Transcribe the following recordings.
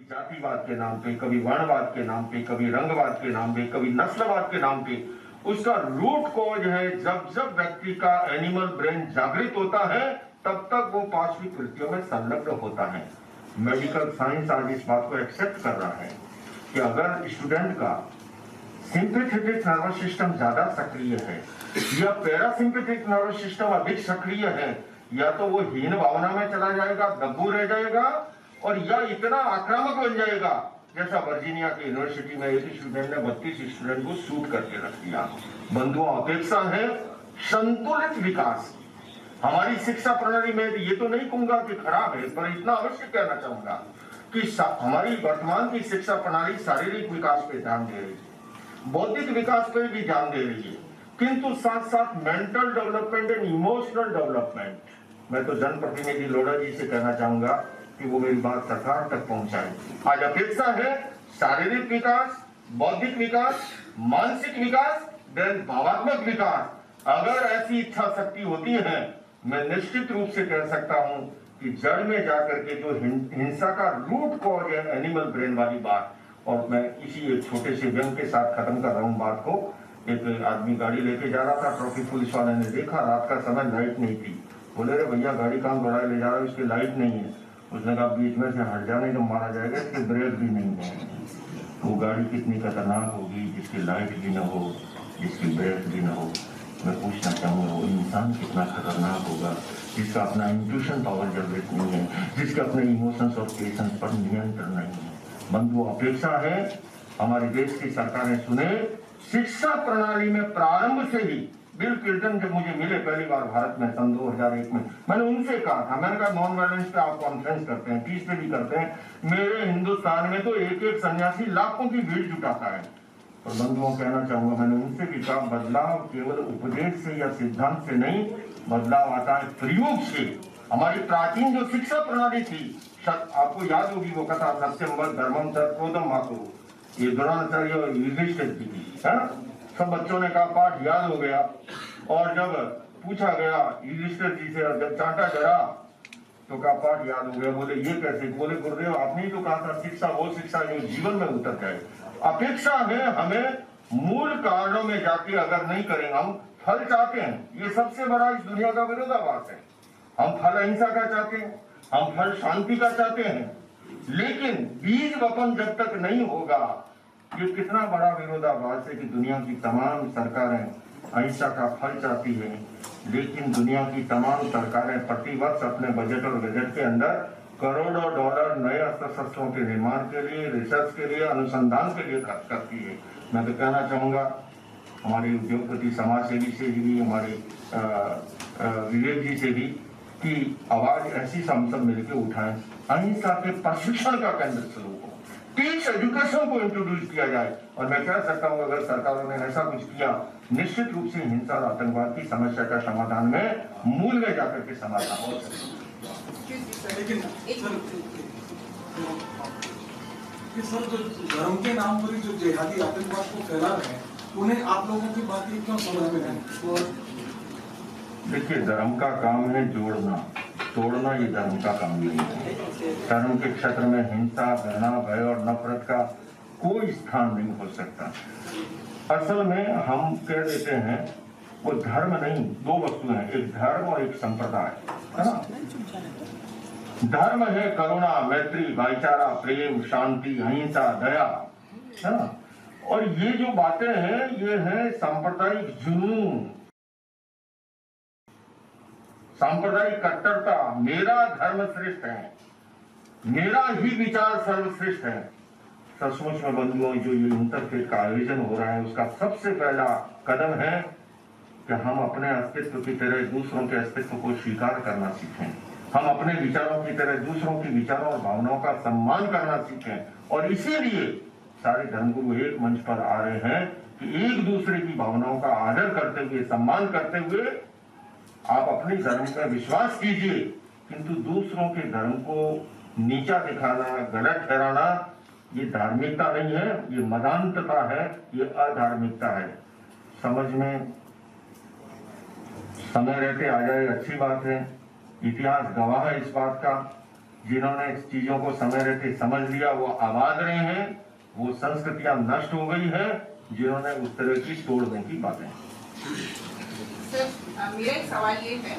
जातिवाद के नाम पे, कभी वर्णवाद के नाम पे, कभी रंगवाद के नाम पे, कभी नस्लवाद के नाम पे। उसका रूट कॉज है जब जब व्यक्ति का एनिमल ब्रेन जागृत होता है तब तक वो पाशविक कृत्यों में संलग्न होता है। मेडिकल साइंस आज इस बात को एक्सेप्ट कर रहा है कि अगर स्टूडेंट का सिंपैथेटिक नर्वस सिस्टम ज्यादा सक्रिय है या पैरासिम्पैथिक नर्वस सिस्टम अधिक सक्रिय है, या तो वो हीन भावना में चला जाएगा, दब्बू रह जाएगा, और या इतना आक्रामक बन जाएगा जैसा वर्जीनिया की यूनिवर्सिटी में एक स्टूडेंट ने 32 स्टूडेंट को शूट करके रख दिया। बंधुओं, अपेक्षा है संतुलित विकास। हमारी शिक्षा प्रणाली में ये तो नहीं कहूंगा कि खराब है, पर इतना अवश्य कहना चाहूंगा कि हमारी वर्तमान की शिक्षा प्रणाली शारीरिक विकास पे ध्यान दे रही है, बौद्धिक विकास पे भी ध्यान दे रही है, किंतु साथ साथ mental development and emotional development, मैं तो जनप्रतिनिधि लोढ़ा जी से कहना चाहूंगा कि वो मेरी बात सरकार तक पहुंचाए। आज अपेक्षा है शारीरिक विकास, बौद्धिक विकास, मानसिक विकास, देन भावात्मक विकास। अगर ऐसी इच्छा शक्ति होती है, मैं निश्चित रूप से कह सकता हूं कि जड़ में जाकर के जो हिंसा का रूट कॉज है एनिमल ब्रेन वाली बात, और मैं इसी एक छोटे से व्यंग के साथ खत्म कर रहा हूं बात को। एक आदमी गाड़ी लेके जा रहा था, ट्रैफिक पुलिस वाले ने देखा, रात का समय, लाइट नहीं थी। बोले, रे भैया गाड़ी कहाँ दौड़ा ले जा रहा है, इसकी लाइट नहीं है। उसने कहा बीच में से हट जाने तो मारा जाएगा, इसके ब्रेक भी नहीं है। वो गाड़ी कितनी खतरनाक होगी जिसकी लाइट भी न हो, जिसकी ब्रेक भी न हो। मैं पूछना चाहूंगा वो इंसान कितना खतरनाक होगा जिसका अपना इंट्यूशन पावर जनरेट नहीं है, जिसके अपने इमोशंस और पेशेंस पर नियंत्रण नहीं है। बंधुओं, अपेक्षा है हमारे देश की सरकारें सुने, शिक्षा प्रणाली में प्रारंभ से ही बिल क्लिंटन जब मुझे मिले पहली बार भारत में सन 2001 में, मैंने उनसे कहा था, मैंने कहा नॉन वायलेंस पे आप कॉन्फ्रेंस करते हैं, पीस पे भी करते हैं, मेरे हिंदुस्तान में तो एक एक सन्यासी लाखों की भीड़ जुटाता है। और बंधुओं, कहना चाहूंगा, मैंने उनसे भी कहा, बदलाव केवल उपदेश से या सिद्धांत से नहीं, बदलाव आता है प्रयोग से। हमारी प्राचीन जो शिक्षा प्रणाली थी, आपको याद होगी वो कथा, सत्यम वद धर्मम सर्वोदम मातु, ये द्रोणाचार्य और युधिष्ठिर की थी। सब बच्चों ने कहा पाठ याद हो गया, और जब पूछा गया युधिष्ठिर जी से, जब चांटा चढ़ा तो कहा पाठ याद हो गया। बोले ये कैसे? बोले गुरुदेव आपने ही तो कहा था शिक्षा वो शिक्षा जो जीवन में उतर जाए। अपेक्षा है हमें मूल कारणों में जाके अगर नहीं करेंगे, हम फल चाहते हैं, ये सबसे बड़ा इस दुनिया का विरोधाभास है। हम फल अहिंसा का चाहते हैं, हम फल शांति का चाहते हैं, लेकिन बीज वपन जब तक नहीं होगा, ये कितना बड़ा विरोधाभास है कि दुनिया की तमाम सरकारें अहिंसा का फल चाहती है, लेकिन दुनिया की तमाम सरकारें प्रतिवर्ष अपने बजट और बजट के अंदर करोड़ों डॉलर नए अस्त्र शस्त्रों के निर्माण के लिए, रिसर्च के लिए, अनुसंधान के लिए खर्च करती है। मैं तो कहना चाहूंगा हमारे उद्योगपति समाज सेवी से भी, हमारे विवेक जी से भी, कि आवाज ऐसी हम सब मिलकर उठाएं, अहिंसा के प्रशिक्षण का केंद्र शुरू हो, टीच एजुकेशन को इंट्रोड्यूस किया जाए। और मैं कह सकता हूं अगर सरकारों ने ऐसा कुछ किया, निश्चित रूप से हिंसा और आतंकवाद की समस्या का समाधान में मूल में जाकर के समाधान हो सकता है। लेकिन सर जो धर्म के नाम पर जो जिहादी आतंकवाद को फैला रहे हैं, उन्हें आप लोगों की बात ये क्यों समझ में नहीं? देखिए, धर्म का काम है जोड़ना, तोड़ना ये धर्म का काम नहीं है। धर्म के क्षेत्र में हिंसा, घृणा, भय और नफरत का कोई स्थान नहीं हो सकता। असल में हम कह देते हैं वो धर्म नहीं, दो वस्तु हैं, एक धर्म और एक संप्रदाय, है ना। धर्म है करुणा, मैत्री, भाईचारा, प्रेम, शांति, अहिंसा, दया, है ना। और ये जो बातें हैं ये है सांप्रदायिक जुनून, सांप्रदायिक कट्टरता, मेरा धर्म श्रेष्ठ है, मेरा ही विचार सर्वश्रेष्ठ है। सचमुच में बंधुओं, जो ये इंटरफेथ का आयोजन हो रहा है उसका सबसे पहला कदम है कि हम अपने अस्तित्व की तरह दूसरों के अस्तित्व को स्वीकार करना सीखें, हम अपने विचारों की तरह दूसरों के विचारों और भावनाओं का सम्मान करना सीखें। और इसीलिए सारे धर्मगुरु एक मंच पर आ रहे हैं कि एक दूसरे की भावनाओं का आदर करते हुए, सम्मान करते हुए आप अपने धर्म का विश्वास कीजिए, किंतु दूसरों के धर्म को नीचा दिखाना, गलत ठहराना, ये धार्मिकता नहीं है, ये मदांतता है, ये अधार्मिकता है। समझ में समय रहते आ जाए अच्छी बात है। इतिहास गवाह है इस बात का, जिन्होंने चीजों को समय रहते समझ लिया वो आबाद रहे हैं, वो संस्कृतियां नष्ट हो गई है जिन्होंने उस तरह की तोड़ने की बातें। सर मेरा एक सवाल ये है,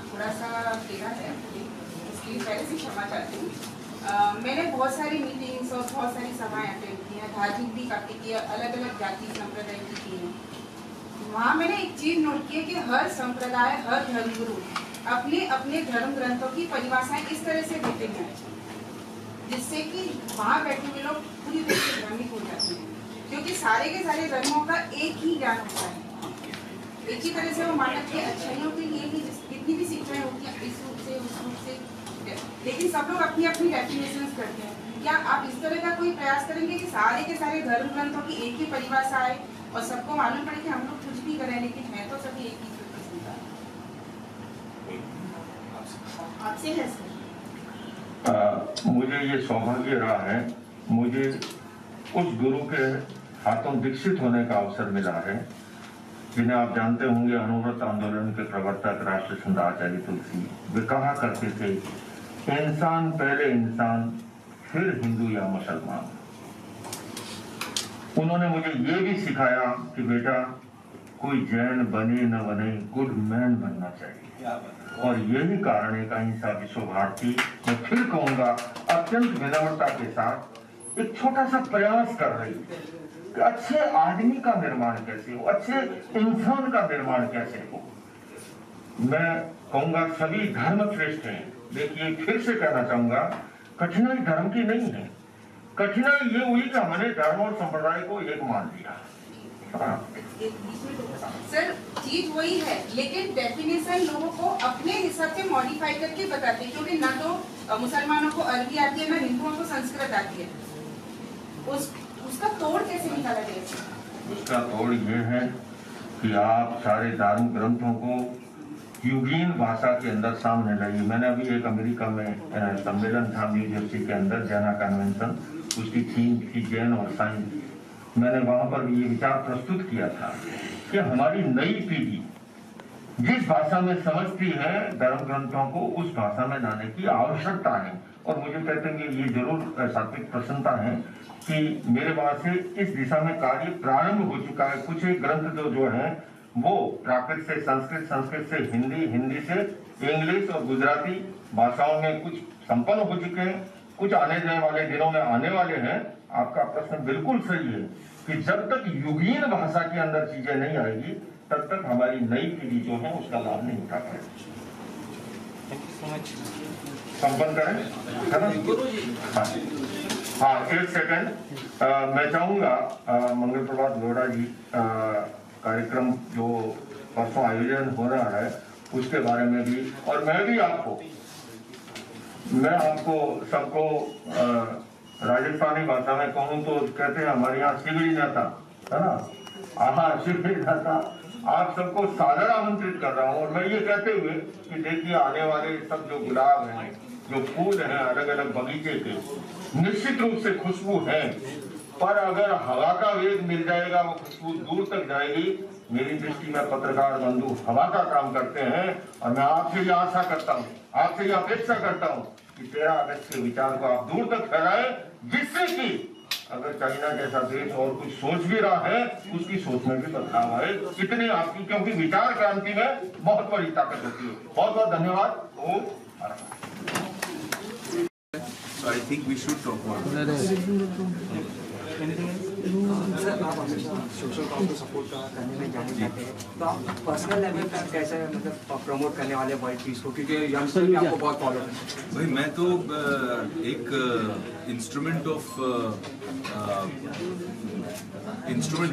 थोड़ा सा टेढ़ा है, इसके लिए पहले से क्षमा चाहती हूँ। मैंने बहुत सारी मीटिंग्स और बहुत सारी सभाएं अटेंड की हैं, धार्मिक भी काफी की है, अलग अलग जाति संप्रदाय की हैं। वहाँ मैंने एक चीज नोट की है कि हर संप्रदाय, हर धर्मगुरु अपने अपने धर्म ग्रंथों की परिभाषाएं इस तरह से देते हैं जिससे कि वहाँ बैठे हुए लोग पूरी तरह से भ्रमित हो जाते हैं, क्योंकि सारे के सारे धर्मों का एक ही ज्ञान होता है, एक ही तरह से वो मानव की अच्छाइयों के लिए भी जितनी भी शिक्षाएं होती हैं इस रूप से उस रूप से, लेकिन सब लोग अपनी अपनी डेफिनेशन करते हैं। क्या आप इस तरह का कोई प्रयास करेंगे कि सारे के सारे धर्म ग्रंथों की एक ही परिभाषा आए और सबको मालूम पड़े कि हम लोग कुछ भी करें लेकिन है तो सभी एक ही आपसे है सर? मुझे ये सौभाग्य रहा है, मुझे उस गुरु के हाथों दीक्षित होने का अवसर मिला है जिन्हें आप जानते होंगे, अनुव्रत आंदोलन के प्रवर्तक राष्ट्र संत आचार्य तुलसी। वे कहा करते थे, इंसान पहले इंसान फिर हिंदू या मुसलमान। उन्होंने मुझे ये भी सिखाया कि बेटा कोई जैन बने न बने, गुड मैन बनना चाहिए। और यही कारण है कि अहिंसा विश्व भारती, मैं फिर कहूंगा अत्यंत विनम्रता के साथ एक छोटा सा प्रयास कर रही है कि अच्छे आदमी का निर्माण कैसे हो, अच्छे इंसान का निर्माण कैसे हो। मैं कहूंगा सभी धर्म श्रेष्ठ हैं। देखिए फिर से कहना चाहूंगा, कठिनाई धर्म की नहीं है, कठिनाई ये हुई कि हमने धर्म और संप्रदाय को एक मान लिया। सर चीज वही है, लेकिन डेफिनेशन लोगों को अपने हिसाब से मॉडिफाई करके बताते हैं, क्योंकि ना तो मुसलमानों को अरबी आती है ना हिंदुओं को संस्कृत आती है। उसका तोड़ कैसे निकाला जाए? उसका तोड़ ये है कि आप सारे धार्मिक ग्रंथों को युगीन भाषा के अंदर सामने लाइए। मैंने अभी एक अमेरिका में सम्मेलन था न्यू जर्सी के अंदर, जैना कन्वेंशन, उसकी थीम थी जैन और साइंस। मैंने वहां पर भी ये विचार प्रस्तुत किया था कि हमारी नई पीढ़ी जिस भाषा में समझती है धर्म ग्रंथों को, उस भाषा में लाने की आवश्यकता है। और मुझे कहते हैं ये जरूर सात्विक प्रसन्नता है कि मेरे वहां से इस दिशा में कार्य प्रारंभ हो चुका है। कुछ एक ग्रंथ जो है वो प्राकृत से संस्कृत, संस्कृत से हिंदी, हिंदी से इंग्लिश और गुजराती भाषाओं में कुछ संपन्न हो चुके हैं, कुछ आने जाने वाले दिनों में आने वाले हैं। आपका प्रश्न बिल्कुल सही है कि जब तक युगीन भाषा के अंदर चीजें नहीं आएगी तब तक हमारी नई पीढ़ी जो है उसका लाभ नहीं उठा पाएगी। संपन्न करें, है ना? हाँ, एक सेकंड, मैं चाहूंगा मंगल प्रभात गौड़ा जी कार्यक्रम जो परसों आयोजन हो रहा है उसके बारे में भी, और मैं आपको सबको राजस्थानी भाषा में कहूँ तो कहते हैं हमारे यहाँ शिवरी नाता, है ना? शिवरी नाता आप सबको सादर आमंत्रित कर रहा हूँ। और मैं ये कहते हुए कि देखिए आने वाले सब जो गुलाब हैं, जो फूल हैं अलग अलग बगीचे के, निश्चित रूप से खुशबू है, पर अगर हवा का वेग मिल जाएगा वो खुशबू दूर तक जाएगी। मेरी दृष्टि में पत्रकार बंधु हवा का काम करते हैं और मैं आपसे ये आशा करता हूँ, आपसे ये अपेक्षा करता हूँ कि 13 अगस्त के विचार को आप दूर तक फैलाएं, जिससे कि अगर चाइना जैसा देश और कुछ सोच भी रहा है उसकी सोच में भी बदलाव आए। इतने आपकी, क्योंकि विचार क्रांति में बहुत बड़ी ताकत होती है। बहुत बहुत धन्यवाद। So I think we should talk about sir, आप हमेशा सोशल कॉज को सपोर्ट करने में जाने जाते हैं, तो आप पर्सनल लेवल पर कैसे मतलब प्रमोट करने वाले वर्ल्ड पीस को, क्योंकि यंगस्टर भी आपको बहुत फॉलो करते हैं? भाई मैं तो एक इंस्ट्रूमेंट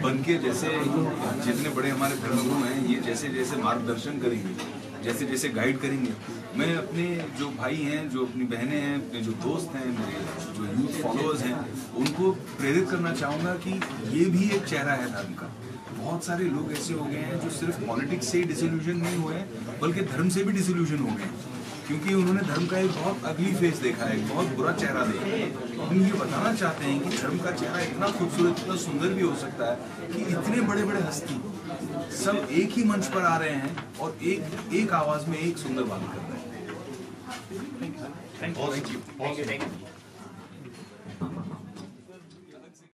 बन के, जैसे जितने बड़े हमारे धर्मगुरु हैं ये जैसे जैसे मार्गदर्शन करेंगे, जैसे जैसे गाइड करेंगे, मैं अपने जो भाई हैं, जो अपनी बहनें हैं, अपने जो दोस्त हैं, मेरे जो यूथ फॉलोअर्स हैं, उनको प्रेरित करना चाहूँगा कि ये भी एक चेहरा है धर्म का। बहुत सारे लोग ऐसे हो गए हैं जो सिर्फ पॉलिटिक्स से ही डिसल्यूजन नहीं हुए बल्कि धर्म से भी डिसल्यूजन हो गए, क्योंकि उन्होंने धर्म का एक बहुत अगली फेस देखा है, एक बहुत बुरा चेहरा देखा है। हम ये बताना चाहते हैं कि धर्म का चेहरा इतना खूबसूरत, इतना सुंदर भी हो सकता है कि इतने बड़े बड़े हस्ती सब एक ही मंच पर आ रहे हैं और एक आवाज में एक सुंदर बात कर रहे हैं। Thank you.